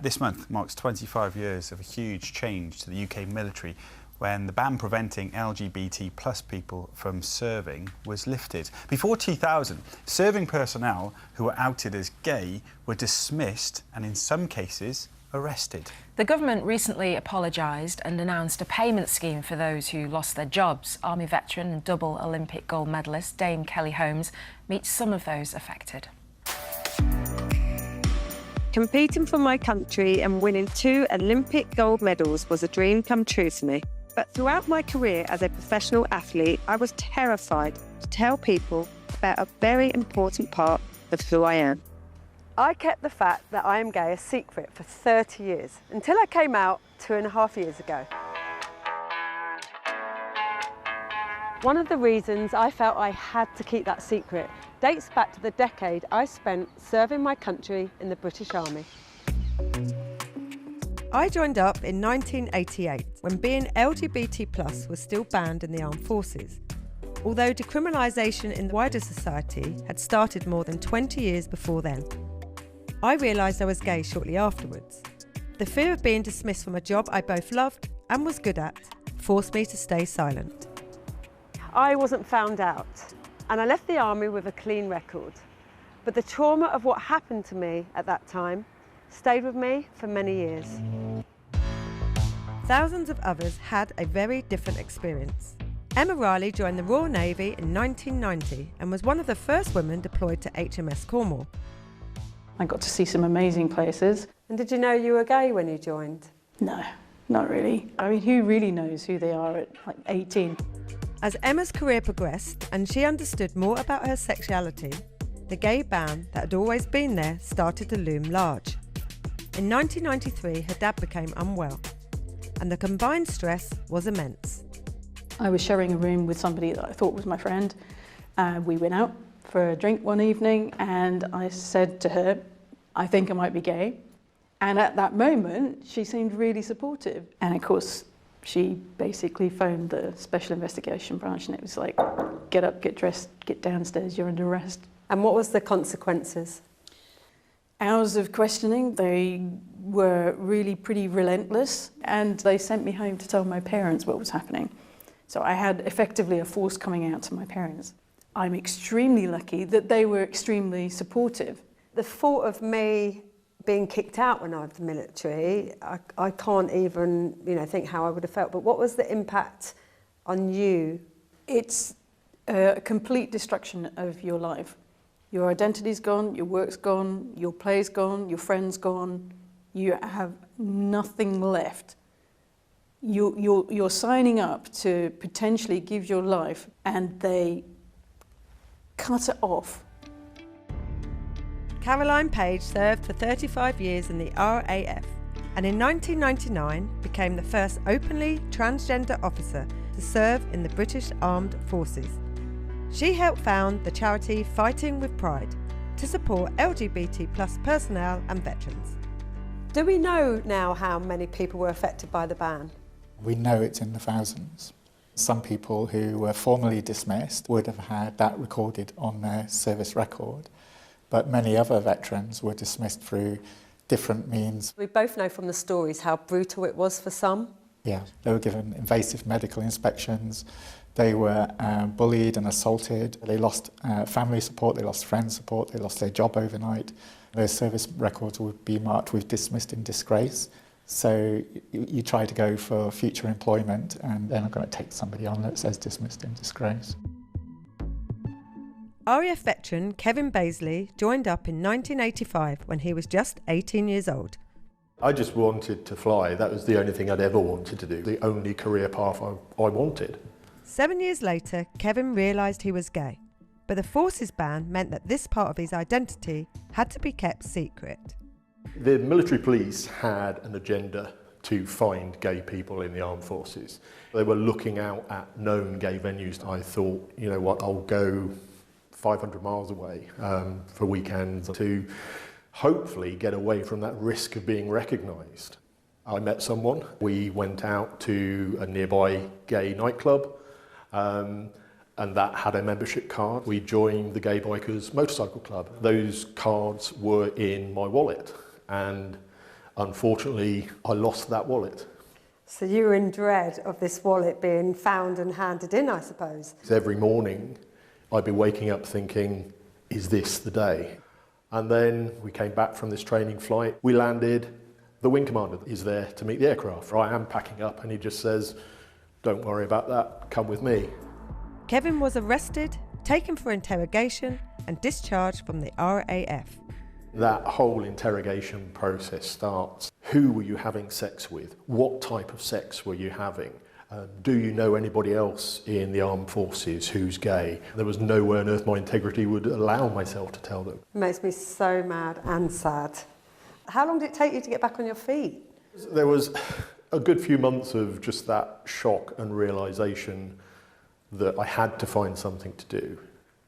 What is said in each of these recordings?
This month marks 25 years of a huge change to the UK military when the ban preventing LGBT plus people from serving was lifted. Before 2000, serving personnel who were outed as gay were dismissed and in some cases arrested. The government recently apologised and announced a payment scheme for those who lost their jobs. Army veteran and double Olympic gold medalist Dame Kelly Holmes meets some of those affected. Competing for my country and winning 2 Olympic gold medals was a dream come true to me. But throughout my career as a professional athlete, I was terrified to tell people about a very important part of who I am. I kept the fact that I am gay a secret for 30 years, until I came out 2.5 years ago. One of the reasons I felt I had to keep that secret dates back to the decade I spent serving my country in the British Army. I joined up in 1988 when being LGBT+ was still banned in the armed forces, although decriminalisation in the wider society had started more than 20 years before then. I realised I was gay shortly afterwards. The fear of being dismissed from a job I both loved and was good at forced me to stay silent. I wasn't found out, and I left the army with a clean record. But the trauma of what happened to me at that time stayed with me for many years. Thousands of others had a very different experience. Emma Riley joined the Royal Navy in 1990 and was one of the first women deployed to HMS Cornwall. I got to see some amazing places. And did you know you were gay when you joined? No, not really. I mean, who really knows who they are at like 18? As Emma's career progressed and she understood more about her sexuality, the gay ban that had always been there started to loom large. In 1993, her dad became unwell, and the combined stress was immense. I was sharing a room with somebody that I thought was my friend. We went out for a drink one evening, and I said to her, I think I might be gay. And at that moment, she seemed really supportive. And of course, she basically phoned the Special Investigation Branch, and it was like, get up, get dressed, get downstairs, you're under arrest. And what was the consequences? Hours of questioning. They were really pretty relentless, and they sent me home to tell my parents what was happening. So I had effectively a force coming out to my parents. I'm extremely lucky that they were extremely supportive. The thought of me being kicked out when I was in the military, I can't even think how I would have felt. But what was the impact on you? It's a complete destruction of your life. Your identity's gone, your work's gone, your play's gone, your friend's gone. You have nothing left. You're signing up to potentially give your life, and they cut it off. Caroline Paige served for 35 years in the RAF and in 1999 became the first openly transgender officer to serve in the British Armed Forces. She helped found the charity Fighting with Pride to support LGBT+ personnel and veterans. Do we know now how many people were affected by the ban? We know it's in the thousands. Some people who were formally dismissed would have had that recorded on their service record, but many other veterans were dismissed through different means. We both know from the stories how brutal it was for some. Yeah, they were given invasive medical inspections, they were bullied and assaulted, they lost family support, they lost friend support, they lost their job overnight. Their service records would be marked with dismissed in disgrace. So you try to go for future employment, and they're not going to take somebody on that says dismissed in disgrace. RAF veteran Kevin Bazeley joined up in 1985 when he was just 18 years old. I just wanted to fly. That was the only thing I'd ever wanted to do, the only career path I wanted. 7 years later, Kevin realised he was gay, but the forces ban meant that this part of his identity had to be kept secret. The military police had an agenda to find gay people in the armed forces. They were looking out at known gay venues. I thought, you know what, I'll go 500 miles away for weekends to hopefully get away from that risk of being recognised. I met someone. We went out to a nearby gay nightclub and that had a membership card. We joined the Gay Bikers Motorcycle Club. Those cards were in my wallet, and Unfortunately, I lost that wallet. So you were in dread of this wallet being found and handed in, I suppose? Every morning, I'd be waking up thinking, is this the day? And then we came back from this training flight. We landed. The wing commander is there to meet the aircraft. I am packing up and he just says, don't worry about that, come with me. Kevin was arrested, taken for interrogation and discharged from the RAF. That whole interrogation process starts. Who were you having sex with? What type of sex were you having? Do you know anybody else in the armed forces who's gay? There was no way on earth my integrity would allow myself to tell them. It makes me so mad and sad. How long did it take you to get back on your feet? There was a good few months of just that shock and realisation that I had to find something to do.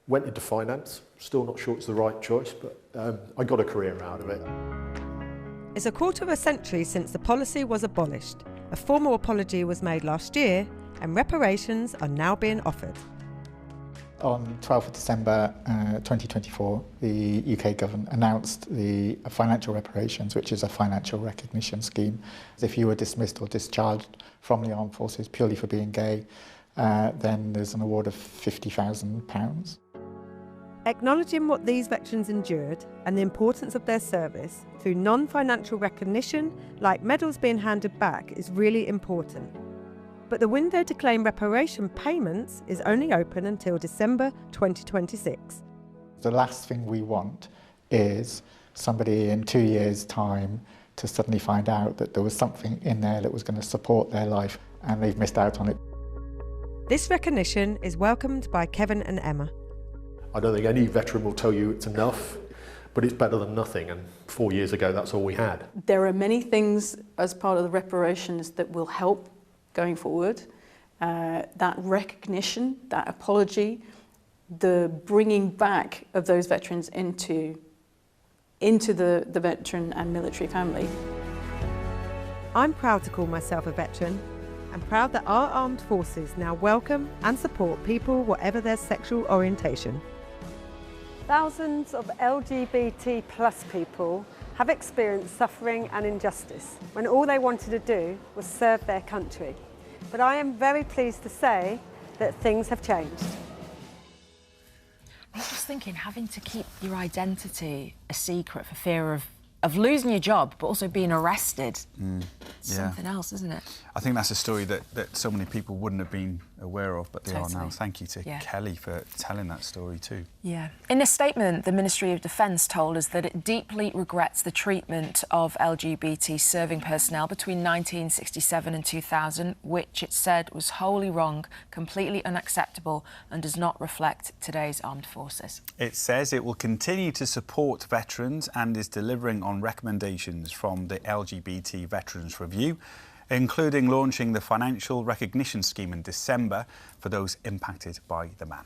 Went into finance, still not sure it's the right choice, but I got a career out of it. It's a quarter of a century since the policy was abolished. A formal apology was made last year and reparations are now being offered. On 12th of December 2024, the UK government announced the financial reparations, which is a financial recognition scheme. If you were dismissed or discharged from the armed forces purely for being gay, then there's an award of £50,000. Acknowledging what these veterans endured and the importance of their service through non-financial recognition, like medals being handed back, is really important. But the window to claim reparation payments is only open until December 2026. The last thing we want is somebody in 2 years' time to suddenly find out that there was something in there that was going to support their life and they've missed out on it. This recognition is welcomed by Kevin and Emma. I don't think any veteran will tell you it's enough, but it's better than nothing, and 4 years ago that's all we had. There are many things as part of the reparations that will help going forward. That recognition, that apology, the bringing back of those veterans into the veteran and military family. I'm proud to call myself a veteran and proud that our armed forces now welcome and support people whatever their sexual orientation. Thousands of LGBT plus people have experienced suffering and injustice when all they wanted to do was serve their country. But I am very pleased to say that things have changed. I was just thinking, having to keep your identity a secret for fear of losing your job, but also being arrested. Something else, isn't it? I think that's a story that so many people wouldn't have been aware of, but they are Totally. now. Thank you to Kelly for telling that story too. Yeah. In a statement, the Ministry of Defence told us that it deeply regrets the treatment of LGBT serving personnel between 1967 and 2000, which it said was wholly wrong, completely unacceptable, and does not reflect today's armed forces. It says it will continue to support veterans and is delivering on recommendations from the LGBT Veterans Review, including launching the financial recognition scheme in December for those impacted by the ban.